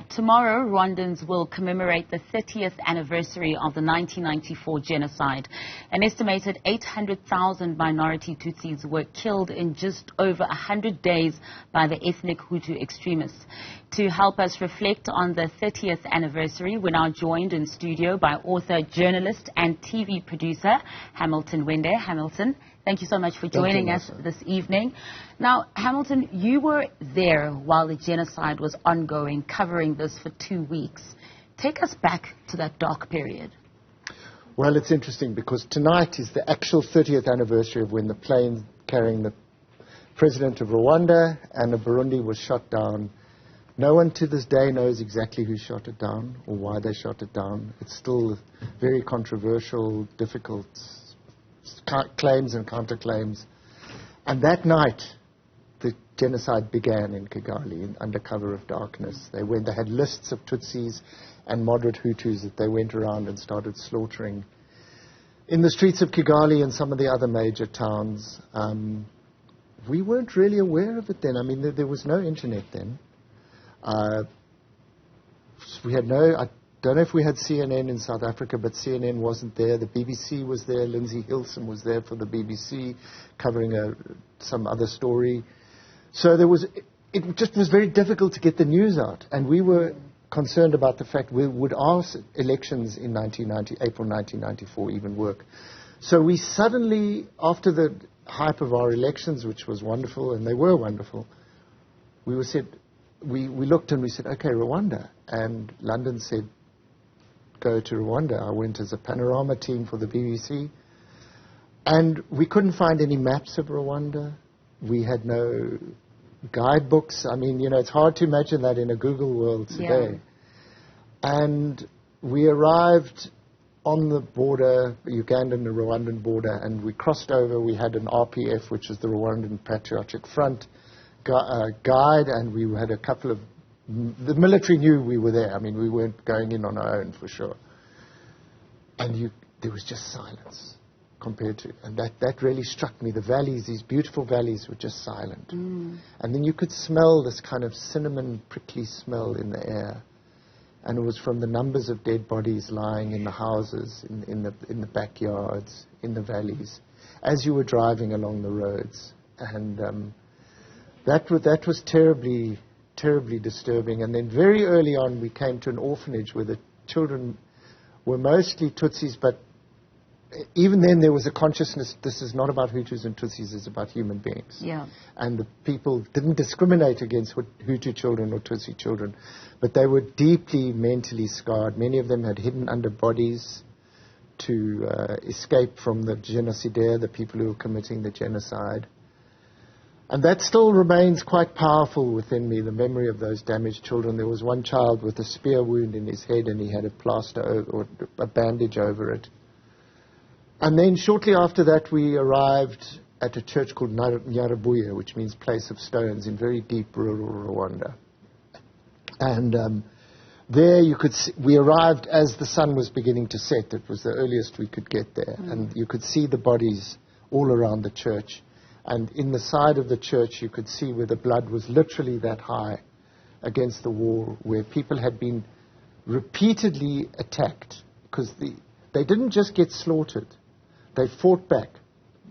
Tomorrow, Rwandans will commemorate the 30th anniversary of the 1994 genocide. An estimated 800,000 minority Tutsis were killed in just over 100 days by the ethnic Hutu extremists. To help us reflect on the 30th anniversary, we're now joined in studio by author, journalist and TV producer Hamilton Wende. Hamilton, thank you so much for joining us this evening. Now, Hamilton, you were there while the genocide was ongoing, covering this for 2 weeks. Take us back to that dark period. Well, it's interesting because tonight is the actual 30th anniversary of when the plane carrying the president of Rwanda and of Burundi was shot down. No one to this day knows exactly who shot it down or why they shot it down. It's still very controversial, difficult claims and counterclaims. And that night, the genocide began in Kigali under cover of darkness. They had lists of Tutsis and moderate Hutus that they went around and started slaughtering in the streets of Kigali and some of the other major towns. We weren't really aware of it then. I mean, there was no internet then. We had I don't know if we had CNN in South Africa, but CNN wasn't there. The BBC was there. Lindsay Hilson was there for the BBC covering some other story. So it just was very difficult to get the news out. And we were concerned about the fact would our elections in April 1994 even work. So we suddenly, after the hype of our elections, which was wonderful, and they were wonderful, we looked and we said, okay, Rwanda. And London said, go to Rwanda. I went as a panorama team for the BBC. And we couldn't find any maps of Rwanda. We had no guidebooks. I mean, it's hard to imagine that in a Google world today. Yeah. And we arrived on the border, Ugandan and Rwandan border, and we crossed over. We had an RPF, which is the Rwandan Patriotic Front, guide, and we had a couple of... The military knew we were there. I mean, we weren't going in on our own, for sure. And there was just silence compared to... And that really struck me. The valleys, these beautiful valleys, were just silent. And then you could smell this kind of cinnamon, prickly smell in the air. And it was from the numbers of dead bodies lying in the houses, in the backyards, in the valleys, as you were driving along the roads. And... That was terribly, terribly disturbing. And then very early on, we came to an orphanage where the children were mostly Tutsis, but even then there was a consciousness, this is not about Hutus and Tutsis, it's about human beings. Yeah. And the people didn't discriminate against Hutu children or Tutsi children, but they were deeply mentally scarred. Many of them had hidden under bodies to escape from the genocidaire, the people who were committing the genocide. And that still remains quite powerful within me, the memory of those damaged children. There was one child with a spear wound in his head, and he had a plaster or a bandage over it. And then shortly after that, we arrived at a church called Nyarabuye, which means place of stones, in very deep rural Rwanda. And there you could see, we arrived as the sun was beginning to set. It was the earliest we could get there. And you could see the bodies all around the church. And in the side of the church, you could see where the blood was literally that high against the wall, where people had been repeatedly attacked. Because they didn't just get slaughtered. They fought back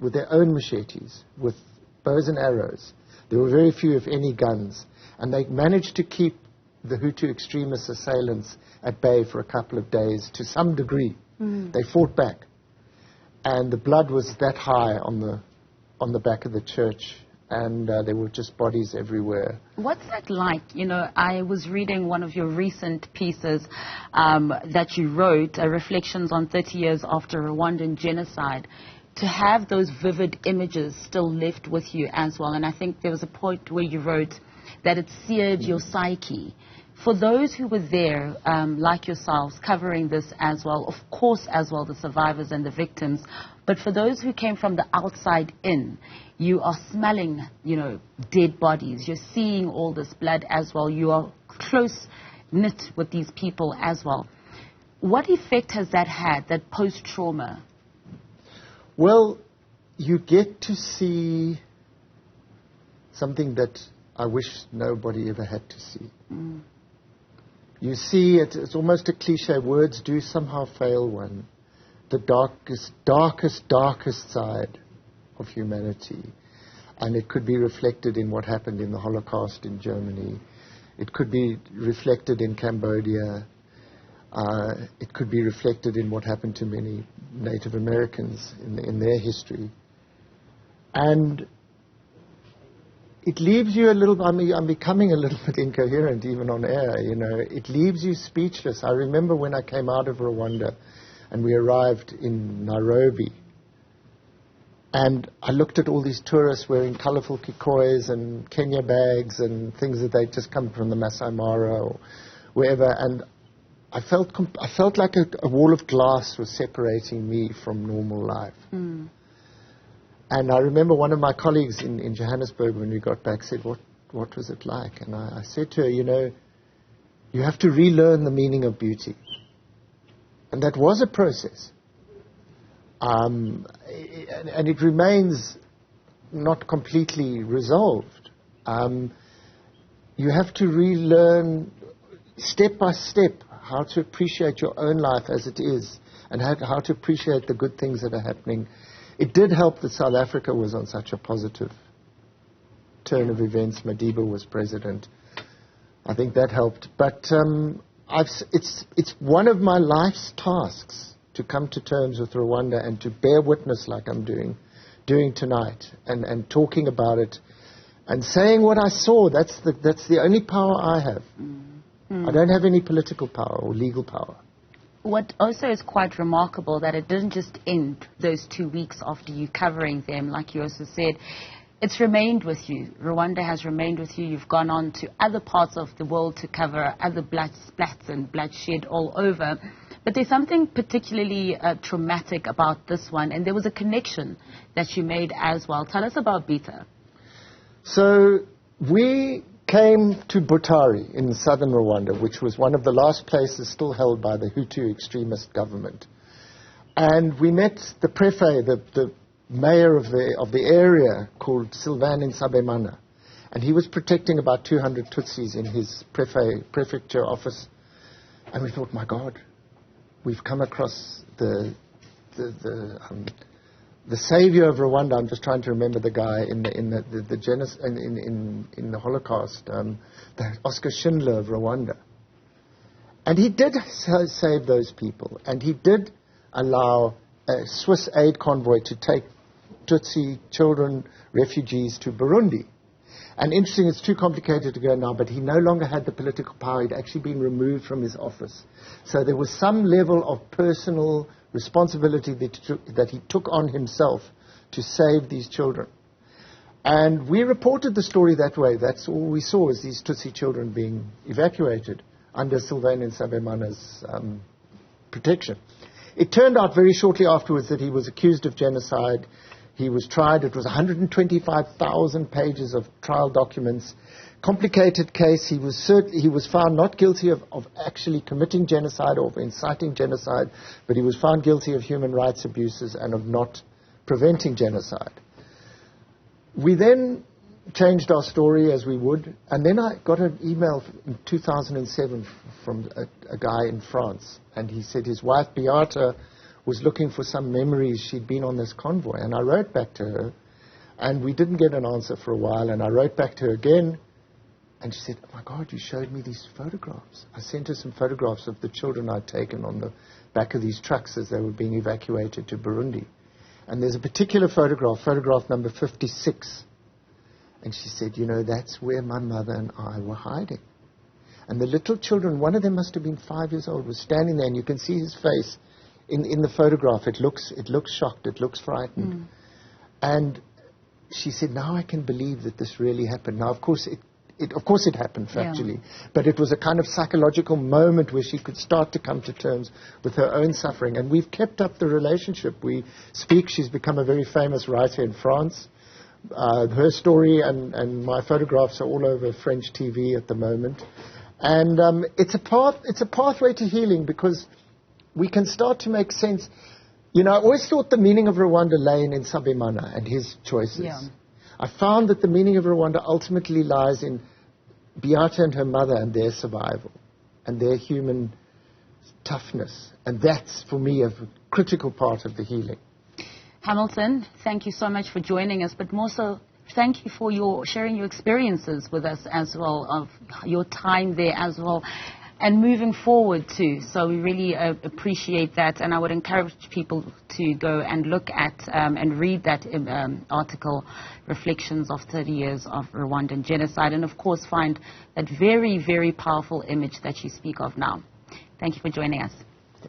with their own machetes, with bows and arrows. There were very few, if any, guns. And they managed to keep the Hutu extremist assailants at bay for a couple of days, to some degree. They fought back. And the blood was that high on the back of the church, and there were just bodies everywhere. What's that like? I was reading one of your recent pieces that you wrote, Reflections on 30 Years After Rwandan Genocide, to have those vivid images still left with you as well. And I think there was a point where you wrote that it seared your psyche. For those who were there, like yourselves, covering this as well, of course as well the survivors and the victims, but for those who came from the outside in, you are smelling, dead bodies. You're seeing all this blood as well. You are close-knit with these people as well. What effect has that had, that post-trauma? Well, you get to see something that I wish nobody ever had to see. You see, it's almost a cliche. Words do somehow fail one. The darkest side of humanity. And it could be reflected in what happened in the Holocaust in Germany. It could be reflected in Cambodia. It could be reflected in what happened to many Native Americans in their history. And it leaves you a little, I'm becoming a little bit incoherent even on air, you know. It leaves you speechless. I remember when I came out of Rwanda and we arrived in Nairobi, and I looked at all these tourists wearing colorful kikois and Kenya bags and things that they'd just come from the Masai Mara or wherever, and I felt like a wall of glass was separating me from normal life. Mm. And I remember one of my colleagues in Johannesburg, when we got back, said, what was it like? And I said to her, you know, you have to relearn the meaning of beauty. And that was a process. And it remains not completely resolved. You have to relearn, step by step, how to appreciate your own life as it is, and how to appreciate the good things that are happening. It did help that South Africa was on such a positive turn of events. Madiba was president. I think that helped. But it's one of my life's tasks to come to terms with Rwanda and to bear witness like I'm doing tonight, and talking about it and saying what I saw. That's the only power I have. I don't have any political power or legal power. What also is quite remarkable, that it didn't just end those 2 weeks after you covering them, like you also said. It's remained with you. Rwanda has remained with you. You've gone on to other parts of the world to cover other blood splats and bloodshed all over. But there's something particularly traumatic about this one, and there was a connection that you made as well. Tell us about Bita. So we came to Butari in southern Rwanda, which was one of the last places still held by the Hutu extremist government. And we met the prefect, the mayor of the area, called Sylvain Nsabemana. And he was protecting about 200 Tutsis in his prefecture office. And we thought, my God, we've come across the savior of Rwanda. I'm just trying to remember the guy in the Holocaust, the Oskar Schindler of Rwanda. And he did save those people, and he did allow a Swiss aid convoy to take Tutsi children, refugees, to Burundi. And interesting, it's too complicated to go now, but he no longer had the political power. He'd actually been removed from his office. So there was some level of personal responsibility that he took on himself to save these children. And we reported the story that way. That's all we saw, is these Tutsi children being evacuated under Sylvain Nsabemana's protection. It turned out very shortly afterwards that he was accused of genocide. He was tried. It was 125,000 pages of trial documents. Complicated case. He was found not guilty of actually committing genocide or of inciting genocide, but he was found guilty of human rights abuses and of not preventing genocide. We then changed our story as we would, and then I got an email in 2007 from a guy in France, and he said his wife Beata was looking for some memories. She'd been on this convoy, and I wrote back to her, and we didn't get an answer for a while, and I wrote back to her again, and she said, oh my God, you showed me these photographs. I sent her some photographs of the children I'd taken on the back of these trucks as they were being evacuated to Burundi. And there's a particular photograph number 56. And she said, you know, that's where my mother and I were hiding. And the little children, one of them must have been 5 years old, was standing there, and you can see his face in the photograph. It looks shocked, it looks frightened. Mm. And she said, now I can believe that this really happened. Now, of course, it happened factually, but it was a kind of psychological moment where she could start to come to terms with her own suffering. And we've kept up the relationship. We speak. She's become a very famous writer in France. Her story and my photographs are all over French TV at the moment. And it's a pathway to healing, because we can start to make sense. You know, I always thought the meaning of Rwanda lay in Nsabemana and his choices. Yeah. I found that the meaning of Rwanda ultimately lies in Beata and her mother and their survival. and their human toughness. And that's, for me, a critical part of the healing. Hamilton, thank you so much for joining us, but more so, thank you for sharing your experiences with us as well, of your time there as well, and moving forward too. So we really appreciate that, and I would encourage people to go and look at and read that article, Reflections of 30 Years of Rwandan Genocide, and of course find that very, very powerful image that you speak of now. Thank you for joining us.